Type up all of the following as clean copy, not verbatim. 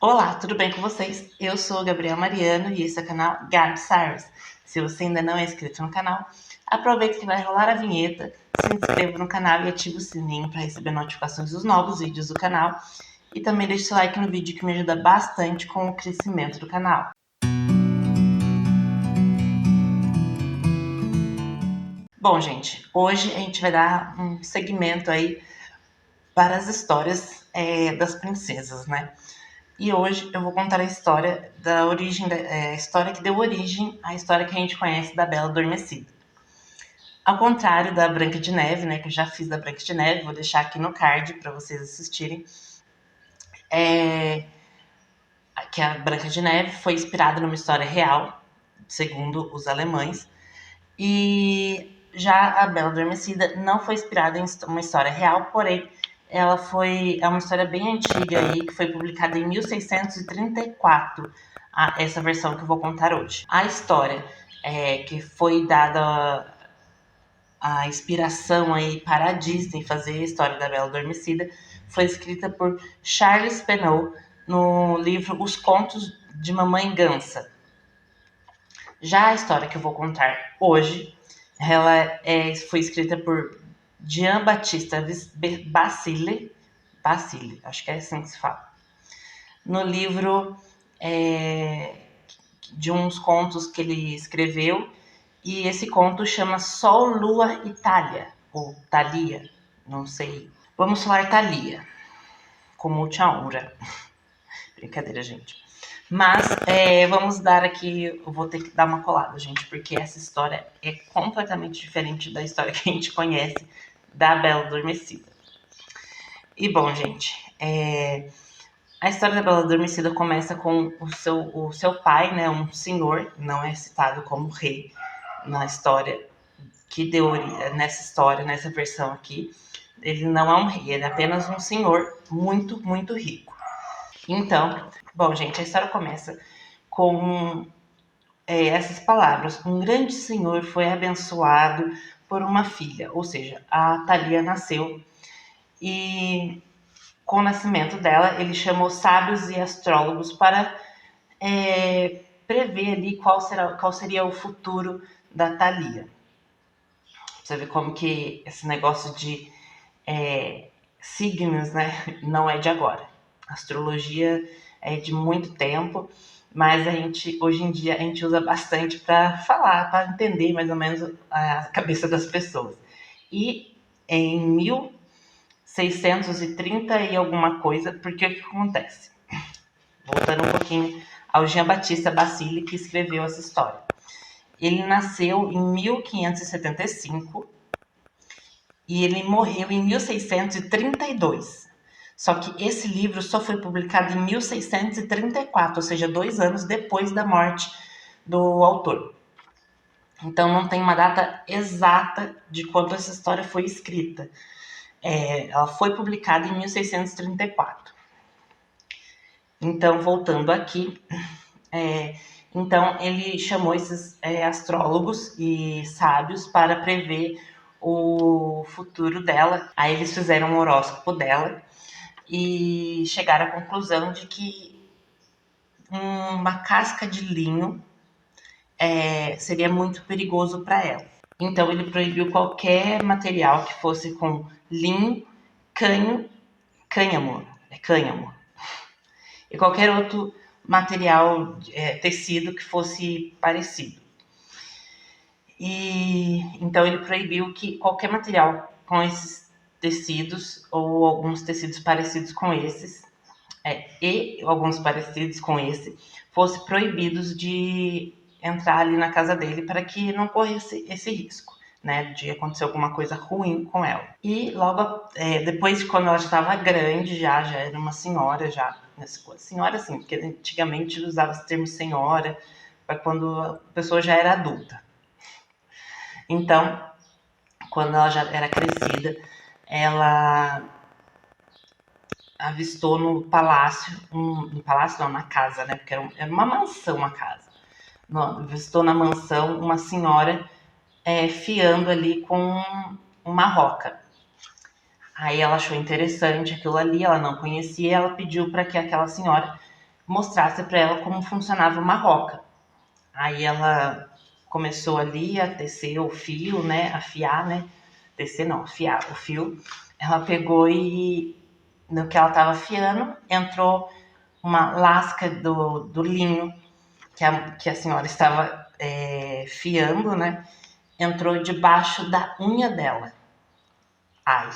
Olá, tudo bem com vocês? Eu sou a Gabriela Mariano e esse é o canal Gabi Cyrus. Se você ainda não é inscrito no canal, aproveita que vai rolar a vinheta, se inscreva no canal e ative o sininho para receber notificações dos novos vídeos do canal. E também deixe seu like no vídeo que me ajuda bastante com o crescimento do canal. Bom, gente, hoje a gente vai dar um segmento aí para as histórias das princesas, né? E hoje eu vou contar a história da origem, a história que deu origem à história que a gente conhece da Bela Adormecida. Ao contrário da Branca de Neve, né, que eu já fiz da Branca de Neve, vou deixar aqui no card para vocês assistirem. Que a Branca de Neve foi inspirada numa história real, segundo os alemães, e já a Bela Adormecida não foi inspirada em uma história real, porém ela é uma história bem antiga aí, que foi publicada em 1634, essa versão que eu vou contar hoje. A história que foi dada a inspiração aí para a Disney fazer a história da Bela Adormecida foi escrita por Charles Perrault no livro Os Contos de Mamãe Gansa. Já a história que eu vou contar hoje, ela foi escrita por Jean-Baptiste Basile, acho que é assim que se fala, no livro de uns contos que ele escreveu, e esse conto chama Sol, Lua e Thalia, ou Thalia, não sei. Vamos falar Thalia, com muita honra. Brincadeira, gente. Mas vamos dar aqui, eu vou ter que dar uma colada, gente, porque essa história é completamente diferente da história que a gente conhece da Bela Adormecida. E bom, gente, a história da Bela Adormecida começa com o seu pai, né, um senhor, não é citado como rei na história que deu nessa história, nessa versão aqui. Ele não é um rei, ele é apenas um senhor muito, muito rico. Então, bom, gente, a história começa com essas palavras. Um grande senhor foi abençoado por uma filha, ou seja, a Thalia nasceu e com o nascimento dela, ele chamou sábios e astrólogos para prever ali qual seria o futuro da Thalia. Você vê como que esse negócio de signos, né, não é de agora. A astrologia é de muito tempo, mas hoje em dia a gente usa bastante para falar, para entender mais ou menos a cabeça das pessoas. E em 1630 e alguma coisa, porque o que acontece? Voltando um pouquinho ao Jean-Baptiste Basile, que escreveu essa história. Ele nasceu em 1575 e ele morreu em 1632. Só que esse livro só foi publicado em 1634, ou seja, 2 anos depois da morte do autor. Então não tem uma data exata de quando essa história foi escrita. Ela foi publicada em 1634. Então, voltando aqui, então ele chamou esses astrólogos e sábios para prever o futuro dela. Aí eles fizeram um horóscopo dela e chegaram à conclusão de que uma casca de linho seria muito perigoso para ela. Então ele proibiu qualquer material que fosse com linho, cânhamo e qualquer outro material, tecido que fosse parecido. E então ele proibiu que qualquer material com esses tecidos ou alguns tecidos parecidos com esses e alguns parecidos com esse fossem proibidos de entrar ali na casa dele para que não corresse esse risco, né, de acontecer alguma coisa ruim com ela. E logo depois de quando ela já estava grande, já era uma senhora, senhora assim, porque antigamente usava esse termo senhora para quando a pessoa já era adulta. Então, quando ela já era crescida, ela avistou no palácio, no palácio não, na casa, né? Porque era uma mansão, a casa. Avistou na mansão uma senhora fiando ali com uma roca. Aí ela achou interessante aquilo ali, ela não conhecia, ela pediu para que aquela senhora mostrasse para ela como funcionava uma roca. Aí ela começou ali a tecer o fio, né? Afiar, né? Tecer não, afiar o fio. Ela pegou e no que ela estava afiando, entrou uma lasca do linho que a senhora estava fiando, né? Entrou debaixo da unha dela. Ai.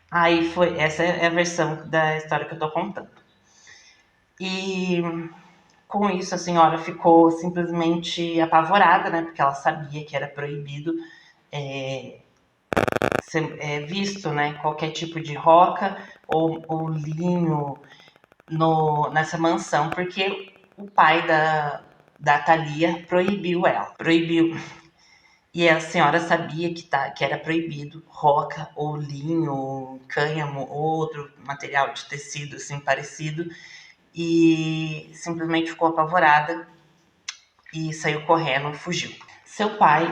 Aí foi, essa é a versão da história que eu tô contando. E com isso a senhora ficou simplesmente apavorada, né? Porque ela sabia que era proibido ser visto, né? Qualquer tipo de roca ou linho nessa mansão, porque o pai da Thalia proibiu ela. Proibiu. E a senhora sabia que era proibido roca ou linho, cânhamo ou outro material de tecido assim parecido, e simplesmente ficou apavorada e saiu correndo, fugiu. Seu pai,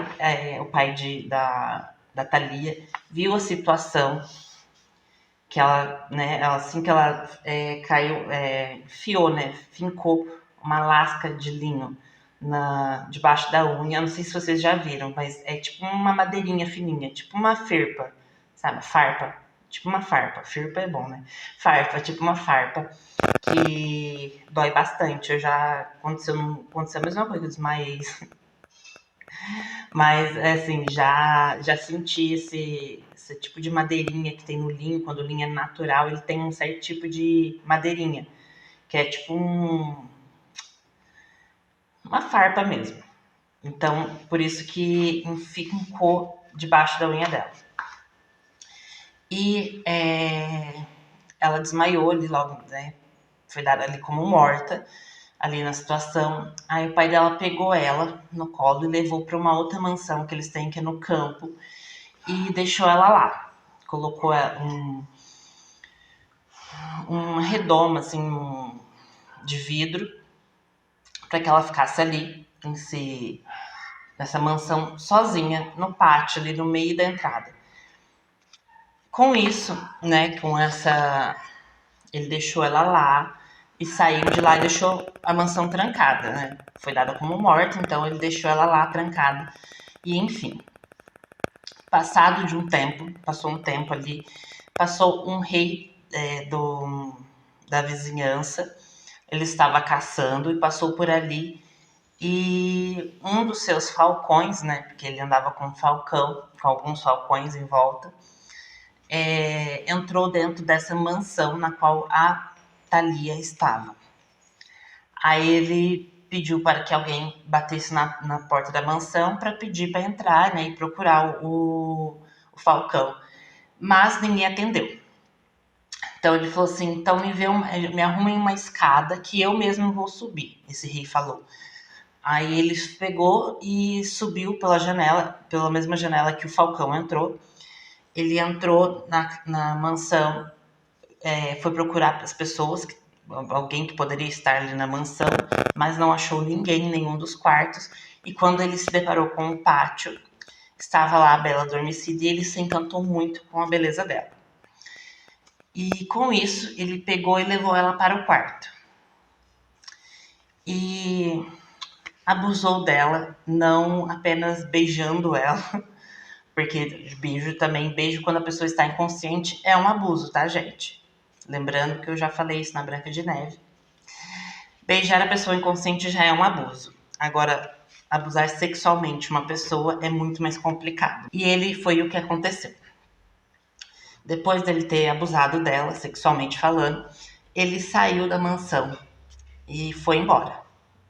o pai da Thalia, viu a situação que ela, né, assim que ela caiu, fiou, né, fincou uma lasca de linho debaixo da unha. Não sei se vocês já viram, mas é tipo uma madeirinha fininha, tipo uma ferpa, sabe? Farpa, tipo uma farpa. Ferpa é bom, né? Farpa, tipo uma farpa que dói bastante. Aconteceu a mesma coisa, eu desmaiei. Mas, assim, já senti esse tipo de madeirinha que tem no linho. Quando o linho é natural, ele tem um certo tipo de madeirinha, que é tipo uma farpa mesmo. Então, por isso que ficou debaixo da unha dela. E ela desmaiou ali logo, né? Foi dada ali como morta, ali na situação. Aí o pai dela pegou ela no colo e levou para uma outra mansão que eles têm, que é no campo, e deixou ela lá. Colocou uma redoma, assim, de vidro, para que ela ficasse ali, nessa mansão, sozinha, no pátio, ali no meio da entrada. Com isso, né, ele deixou ela lá e saiu de lá e deixou a mansão trancada, né? Foi dada como morta, então ele deixou ela lá trancada. E enfim, passou um tempo ali, passou um rei da vizinhança, ele estava caçando e passou por ali, e um dos seus falcões, né, porque ele andava com um falcão, com alguns falcões em volta, entrou dentro dessa mansão na qual a Thalia estava. Aí ele pediu para que alguém batesse na porta da mansão para pedir para entrar, né, e procurar o falcão, mas ninguém atendeu. Então ele falou assim: então me arrumem uma escada que eu mesmo vou subir. Esse rei falou. Aí ele pegou e subiu pela janela, pela mesma janela que o falcão entrou. Ele entrou na mansão, foi procurar as pessoas, alguém que poderia estar ali na mansão, mas não achou ninguém em nenhum dos quartos. E quando ele se deparou com o pátio, estava lá a Bela adormecida, e ele se encantou muito com a beleza dela. E com isso, ele pegou e levou ela para o quarto. E abusou dela, não apenas beijando ela, porque beijo quando a pessoa está inconsciente é um abuso, tá, gente? Lembrando que eu já falei isso na Branca de Neve. Beijar a pessoa inconsciente já é um abuso. Agora, abusar sexualmente uma pessoa é muito mais complicado. E ele foi o que aconteceu. Depois dele ter abusado dela, sexualmente falando, ele saiu da mansão e foi embora.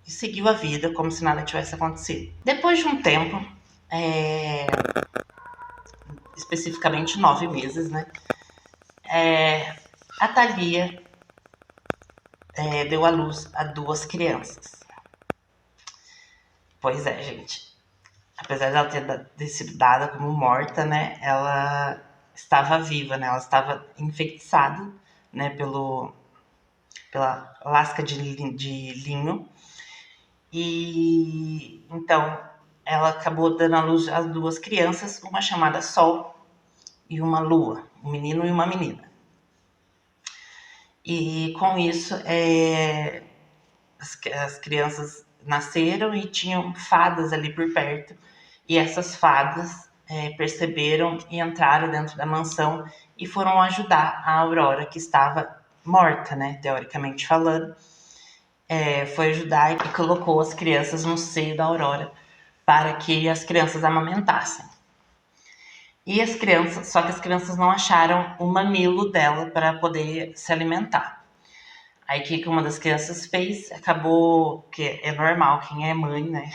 E seguiu a vida como se nada tivesse acontecido. Depois de um tempo, especificamente 9 meses, né? A Thalia deu à luz a 2 crianças. Pois é, gente. Apesar dela ter sido dada como morta, né? Ela estava viva, né? Ela estava enfeitiçada, né? Pela lasca de linho. E então ela acabou dando à luz as 2 crianças, uma chamada Sol e uma Lua, um menino e uma menina. E com isso, as crianças nasceram e tinham fadas ali por perto. E essas fadas perceberam e entraram dentro da mansão e foram ajudar a Aurora, que estava morta, né, teoricamente falando. Foi ajudar e colocou as crianças no seio da Aurora para que as crianças amamentassem. E as crianças, só que as crianças não acharam o mamilo dela para poder se alimentar. Aí o que uma das crianças fez? Acabou, que é normal, quem é mãe, né?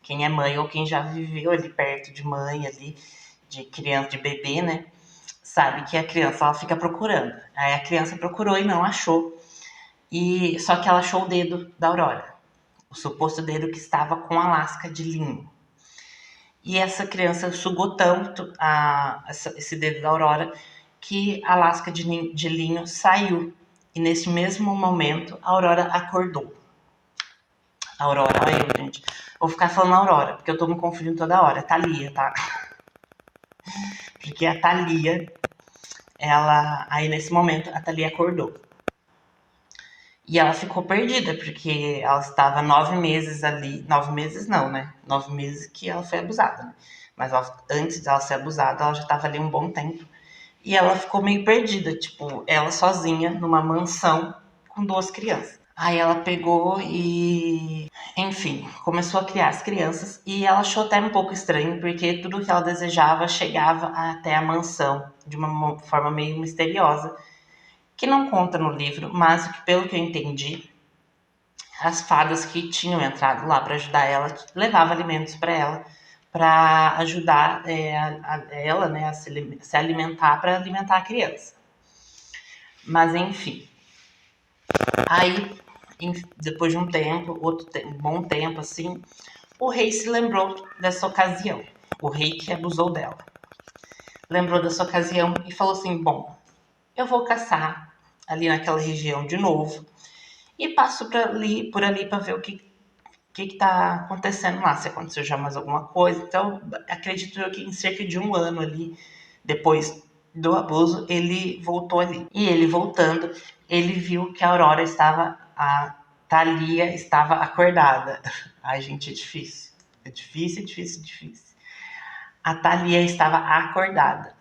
Quem é mãe ou quem já viveu ali perto de mãe, ali, de criança, de bebê, né? Sabe que a criança ela fica procurando. Aí a criança procurou e não achou. E só que ela achou o dedo da Aurora, o suposto dedo que estava com a lasca de linho. E essa criança sugou tanto esse dedo da Aurora que a lasca de linho saiu. E nesse mesmo momento, a Aurora acordou. Aurora, olha eu, gente. Vou ficar falando Aurora, porque eu tô me confundindo toda hora. Thalia, tá? Porque a Thalia, aí nesse momento, a Thalia acordou. E ela ficou perdida, porque ela estava 9 meses ali. 9 meses não, né? 9 meses que ela foi abusada, né? Mas antes dela ser abusada, ela já estava ali um bom tempo. E ela ficou meio perdida, tipo, ela sozinha numa mansão com 2 crianças. Aí ela pegou e, enfim, começou a criar as crianças e ela achou até um pouco estranho, porque tudo que ela desejava chegava até a mansão de uma forma meio misteriosa, que não conta no livro, mas que, pelo que eu entendi, as fadas que tinham entrado lá para ajudar ela levavam alimentos para ela, para ajudar ela, né, a se alimentar, para alimentar a criança. Mas enfim, aí depois de um tempo, um bom tempo assim, o rei se lembrou dessa ocasião, o rei que abusou dela. Lembrou dessa ocasião e falou assim: bom, eu vou caçar ali naquela região de novo e passo por ali para ver o que está acontecendo lá, se aconteceu já mais alguma coisa. Então, acredito eu que em cerca de um ano ali, depois do abuso, ele voltou ali. E ele voltando, ele viu que a Aurora a Thalia estava acordada. Ai, gente, é difícil. É difícil, é difícil, é difícil. A Thalia estava acordada.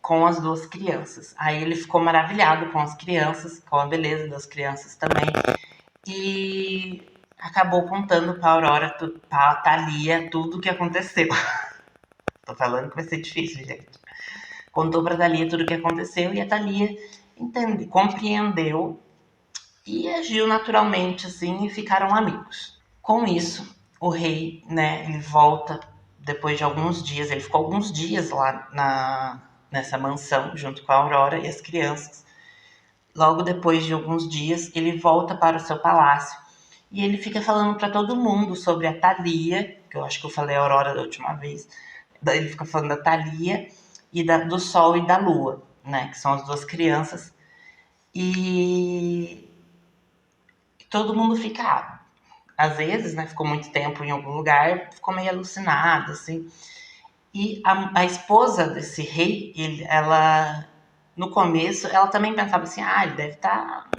Com as 2 crianças. Aí ele ficou maravilhado com as crianças, com a beleza das crianças também. E acabou contando pra Aurora, pra Thalia, tudo o que aconteceu. Tô falando que vai ser difícil, gente. Contou pra Thalia tudo o que aconteceu e a Thalia compreendeu e agiu naturalmente, assim, e ficaram amigos. Com isso, o rei, né, ele volta depois de alguns dias, ele ficou alguns dias lá nessa mansão, junto com a Aurora e as crianças. Logo depois de alguns dias, ele volta para o seu palácio e ele fica falando para todo mundo sobre a Thalia, que eu acho que eu falei a Aurora da última vez. Ele fica falando da Thalia e do Sol e da Lua, né, que são as 2 crianças. E todo mundo fica, às vezes, né, ficou muito tempo em algum lugar, ficou meio alucinado, assim. E a esposa desse rei, ela, no começo, ela também pensava assim, ele deve estar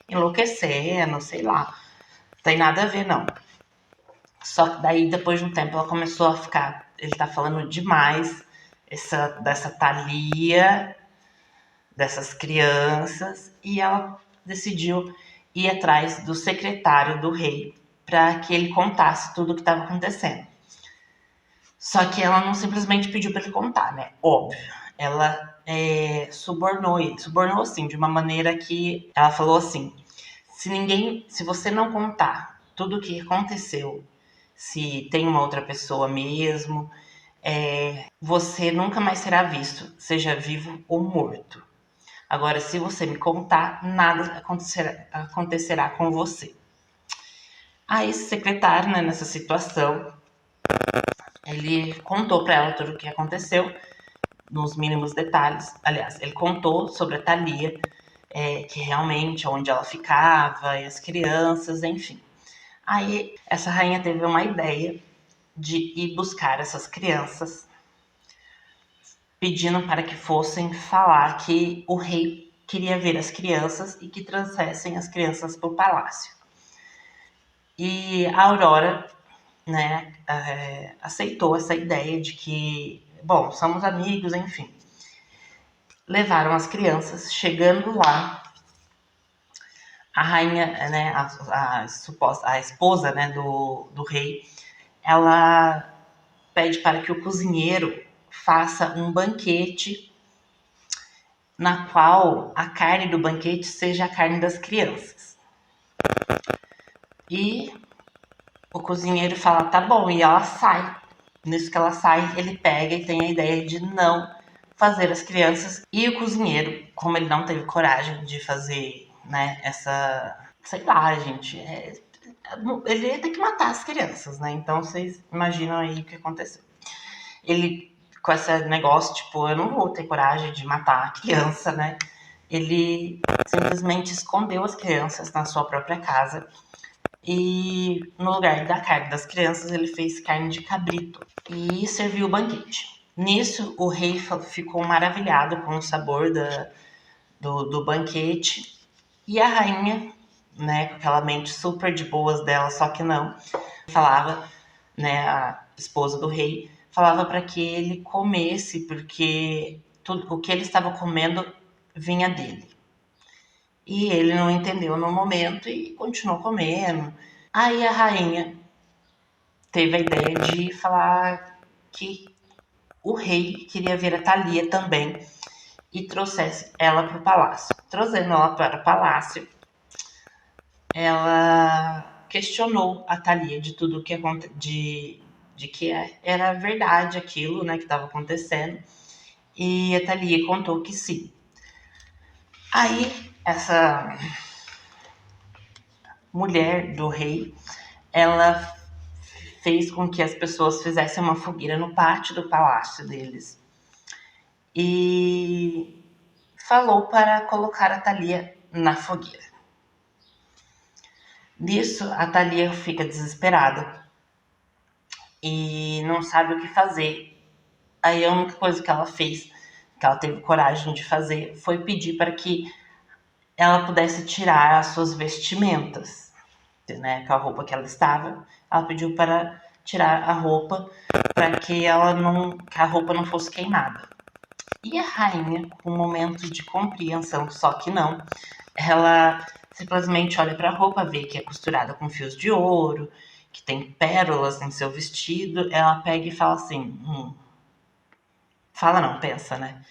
enlouquecendo, sei lá. Não tem nada a ver, não. Só que daí, depois de um tempo, ela começou a ficar, ele tá falando demais dessa Thalia, dessas crianças, e ela decidiu ir atrás do secretário do rei para que ele contasse tudo o que estava acontecendo. Só que ela não simplesmente pediu para ele contar, né? Óbvio. Ela subornou ele. Subornou assim, de uma maneira que ela falou assim: se você não contar tudo o que aconteceu, se tem uma outra pessoa mesmo, você nunca mais será visto, seja vivo ou morto. Agora, se você me contar, nada acontecerá com você. Aí esse secretário, né, nessa situação, ele contou para ela tudo o que aconteceu, nos mínimos detalhes. Aliás, ele contou sobre a Thalia, que realmente onde ela ficava, e as crianças, enfim. Aí essa rainha teve uma ideia de ir buscar essas crianças pedindo para que fossem falar que o rei queria ver as crianças e que trouxessem as crianças para o palácio. E a Aurora, né, aceitou essa ideia de que, bom, somos amigos, enfim. Levaram as crianças, chegando lá, a rainha, né, a esposa, né, do rei, ela pede para que o cozinheiro faça um banquete na qual a carne do banquete seja a carne das crianças. E o cozinheiro fala, tá bom, e ela sai. Nisso que ela sai, ele pega e tem a ideia de não fazer as crianças. E o cozinheiro, como ele não teve coragem de fazer, né, essa... Sei lá, gente, ele ia ter que matar as crianças, né? Então vocês imaginam aí o que aconteceu. Ele, com esse negócio, tipo, eu não vou ter coragem de matar a criança, né? Ele simplesmente escondeu as crianças na sua própria casa e no lugar da carne das crianças ele fez carne de cabrito e serviu o banquete. Nisso o rei ficou maravilhado com o sabor do banquete e a rainha, né, com aquela mente super de boas dela, só que não, falava, né, a esposa do rei falava para que ele comesse porque tudo o que ele estava comendo vinha dele. E ele não entendeu no momento e continuou comendo. Aí a rainha teve a ideia de falar que o rei queria ver a Thalia também e trouxesse ela para o palácio. Trazendo ela para o palácio, ela questionou a Thalia de tudo que de que era verdade aquilo, né, que estava acontecendo. E a Thalia contou que sim. Aí essa mulher do rei, ela fez com que as pessoas fizessem uma fogueira no pátio do palácio deles e falou para colocar a Thalia na fogueira. Nisso, a Thalia fica desesperada e não sabe o que fazer. Aí a única coisa que ela fez, que ela teve coragem de fazer, foi pedir para que ela pudesse tirar as suas vestimentas, né, com a roupa que ela estava. Ela pediu para tirar a roupa para que a roupa não fosse queimada. E a rainha, com um momento de compreensão, só que não, ela simplesmente olha para a roupa, vê que é costurada com fios de ouro, que tem pérolas em seu vestido. Ela pega e fala assim, fala não, pensa, né?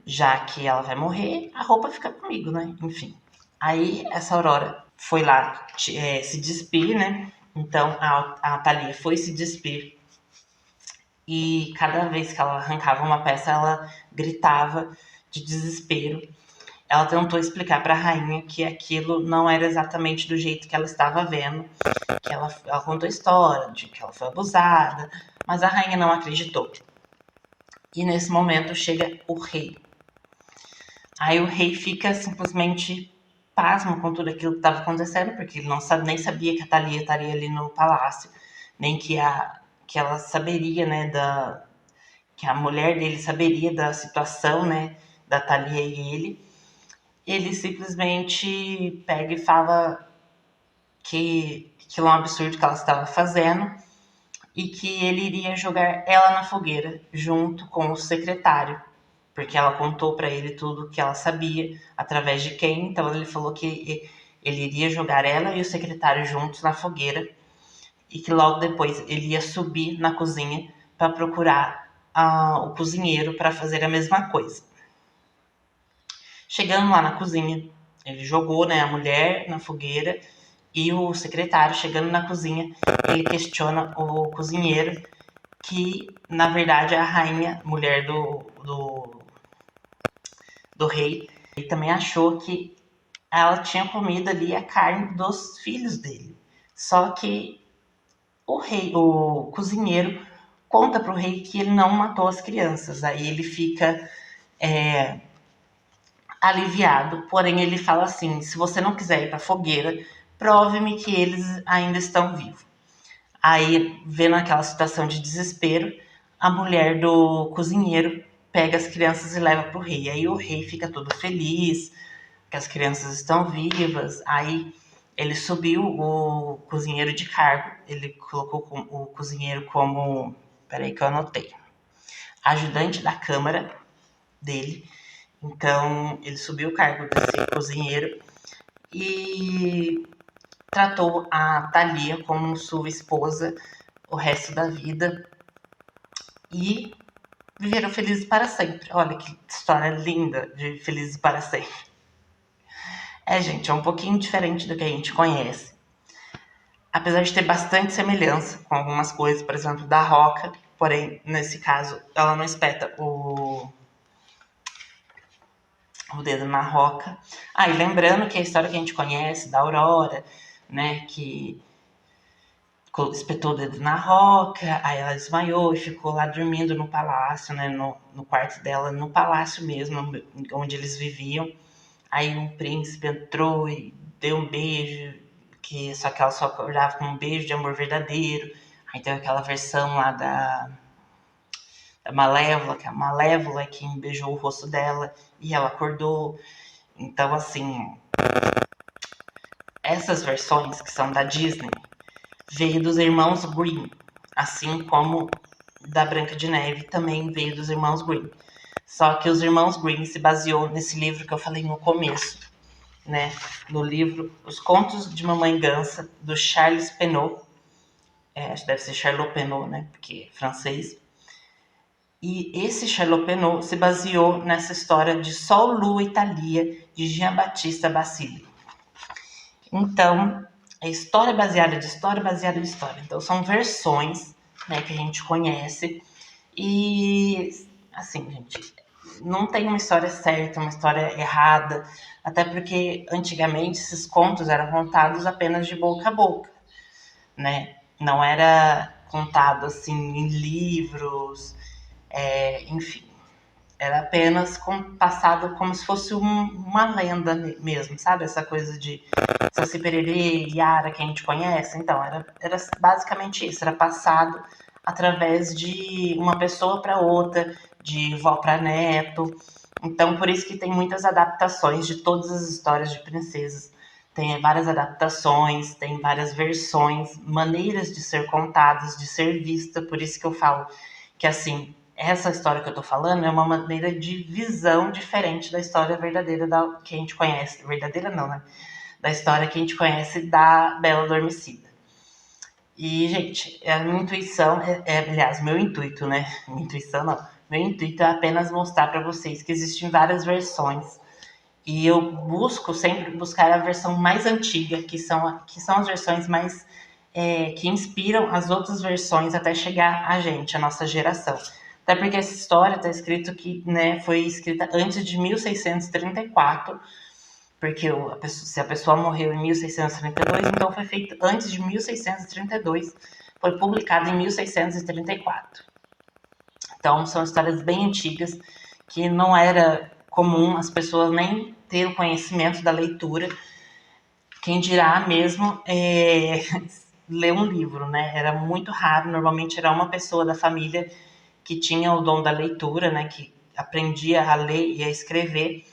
Já que ela vai morrer, a roupa fica comigo, né? Enfim. Aí essa Aurora foi lá se despir, né? Então a Thalia foi se despir e cada vez que ela arrancava uma peça, ela gritava de desespero. Ela tentou explicar para a rainha que aquilo não era exatamente do jeito que ela estava vendo, que ela contou a história de que ela foi abusada, mas a rainha não acreditou. E nesse momento chega o rei. Aí o rei fica simplesmente pasmo com tudo aquilo que estava acontecendo, porque ele nem sabia que a Thalia estaria ali no palácio, nem que ela saberia, né, que a mulher dele saberia da situação, né, da Thalia e ele. Ele simplesmente pega e fala que aquilo é um absurdo que ela estava fazendo e que ele iria jogar ela na fogueira junto com o secretário, porque ela contou para ele tudo que ela sabia, através de quem. Então ele falou que ele iria jogar ela e o secretário juntos na fogueira e que logo depois ele ia subir na cozinha para procurar o cozinheiro para fazer a mesma coisa. Chegando lá na cozinha, ele jogou, né, a mulher na fogueira e o secretário, chegando na cozinha, ele questiona o cozinheiro que, na verdade, é a rainha, mulher do rei, e também achou que ela tinha comido ali a carne dos filhos dele. Só que o cozinheiro conta para o rei que ele não matou as crianças. Aí ele fica aliviado, porém ele fala assim, se você não quiser ir para a fogueira, prove-me que eles ainda estão vivos. Aí, vendo aquela situação de desespero, a mulher do cozinheiro pega as crianças e leva pro rei. Aí o rei fica todo feliz que as crianças estão vivas. Aí ele subiu o cozinheiro de cargo, ele colocou o cozinheiro como, peraí que eu anotei, ajudante da câmara dele. Então ele subiu o cargo desse cozinheiro e tratou a Thalia como sua esposa o resto da vida e viveram felizes para sempre. Olha que história linda de felizes para sempre. Gente, é um pouquinho diferente do que a gente conhece. Apesar de ter bastante semelhança com algumas coisas, por exemplo, da Roca, porém, nesse caso, ela não espeta o dedo na roca. E lembrando que a história que a gente conhece da Aurora, né, que espetou o dedo na roca, aí ela desmaiou e ficou lá dormindo no palácio, né, no quarto dela, no palácio mesmo, onde eles viviam. Aí um príncipe entrou e deu um beijo, só que ela só acordava com um beijo de amor verdadeiro. Aí tem aquela versão lá da Malévola, que a Malévola é quem beijou o rosto dela e ela acordou. Então, assim, essas versões que são da Disney veio dos irmãos Grimm, assim como da Branca de Neve também veio dos irmãos Grimm. Só que os irmãos Grimm se baseou nesse livro que eu falei no começo, né? No livro Os Contos de Mamãe Gansa, do Charles Penot. Acho que deve ser Charles Penot, né? Porque é francês. E esse Charles Penot se baseou nessa história de Sol, Lua e Thalia, de Jean-Baptiste Bacille. Então, é história baseada de história baseada de história. Então, são versões, né, que a gente conhece. E, assim, gente, não tem uma história certa, uma história errada. Até porque, antigamente, esses contos eram contados apenas de boca a boca, né? Não era contado, assim, em livros, enfim. Era apenas passado como se fosse uma lenda mesmo, sabe? Essa coisa de Saci Pererê, Yara, que a gente conhece. Então, era basicamente isso. Era passado através de uma pessoa para outra, de vó para neto. Então, por isso que tem muitas adaptações de todas as histórias de princesas. Tem várias adaptações, tem várias versões, maneiras de ser contadas, de ser vista. Por isso que eu falo que, assim, essa história que eu tô falando é uma maneira de visão diferente da história verdadeira que a gente conhece. Verdadeira não, né? Da história que a gente conhece da Bela Adormecida. E, gente, a minha intuição, aliás, meu intuito, né? Minha intuição não. Meu intuito é apenas mostrar para vocês que existem várias versões. E eu busco sempre buscar a versão mais antiga, que são as versões mais que inspiram as outras versões até chegar a gente, a nossa geração. Até porque essa história está escrito que, né, foi escrita antes de 1634, porque se a pessoa morreu em 1632, então foi feito antes de 1632, foi publicado em 1634. Então são histórias bem antigas que não era comum as pessoas nem ter o conhecimento da leitura, quem dirá mesmo ler um livro, né? Era muito raro, normalmente era uma pessoa da família que tinha o dom da leitura, né? Que aprendia a ler e a escrever.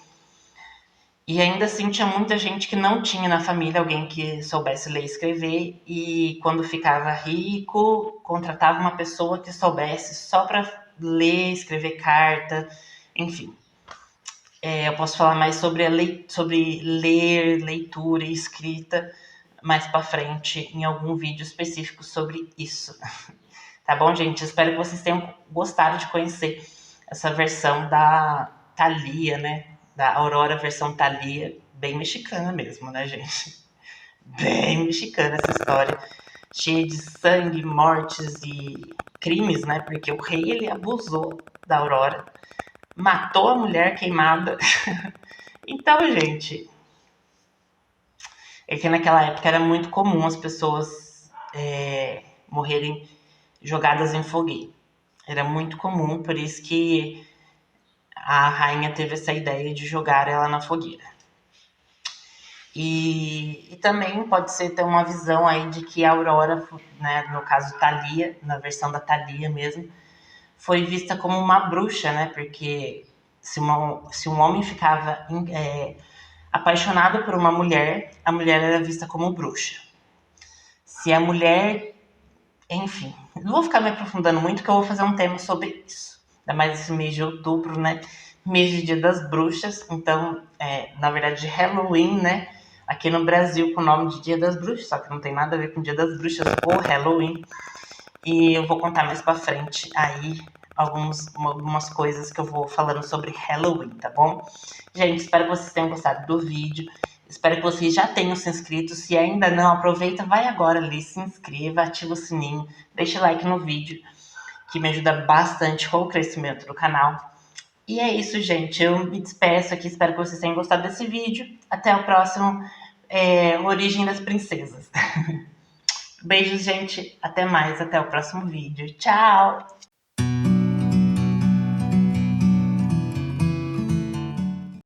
E ainda assim tinha muita gente que não tinha na família alguém que soubesse ler e escrever, e quando ficava rico, contratava uma pessoa que soubesse só para ler, escrever carta, enfim. Eu posso falar mais sobre ler, leitura e escrita mais para frente em algum vídeo específico sobre isso. Tá bom, gente? Espero que vocês tenham gostado de conhecer essa versão da Thalia, né? Da Aurora versão Thalia, bem mexicana mesmo, né, gente? Bem mexicana essa história, cheia de sangue, mortes e crimes, né? Porque o rei, ele abusou da Aurora, matou a mulher queimada. Então, gente, é que naquela época era muito comum as pessoas morrerem jogadas em fogueira. Era muito comum, por isso que a rainha teve essa ideia de jogar ela na fogueira. E também pode ser ter uma visão aí de que a Aurora, né, no caso Thalia, na versão da Thalia mesmo, foi vista como uma bruxa, né? Porque se um homem ficava apaixonado por uma mulher, a mulher era vista como bruxa. Se a mulher... Enfim, não vou ficar me aprofundando muito, que eu vou fazer um tema sobre isso. Ainda mais esse mês de outubro, né? Mês de Dia das Bruxas. Então, na verdade, Halloween, né? Aqui no Brasil, com o nome de Dia das Bruxas, só que não tem nada a ver com Dia das Bruxas ou Halloween. E eu vou contar mais pra frente aí algumas coisas que eu vou falando sobre Halloween, tá bom? Gente, espero que vocês tenham gostado do vídeo. Espero que vocês já tenham se inscrito. Se ainda não, aproveita, vai agora ali, se inscreva, ativa o sininho, deixa o like no vídeo, que me ajuda bastante com o crescimento do canal. E é isso, gente. Eu me despeço aqui, espero que vocês tenham gostado desse vídeo. Até o próximo Origem das Princesas. Beijos, gente. Até mais. Até o próximo vídeo. Tchau!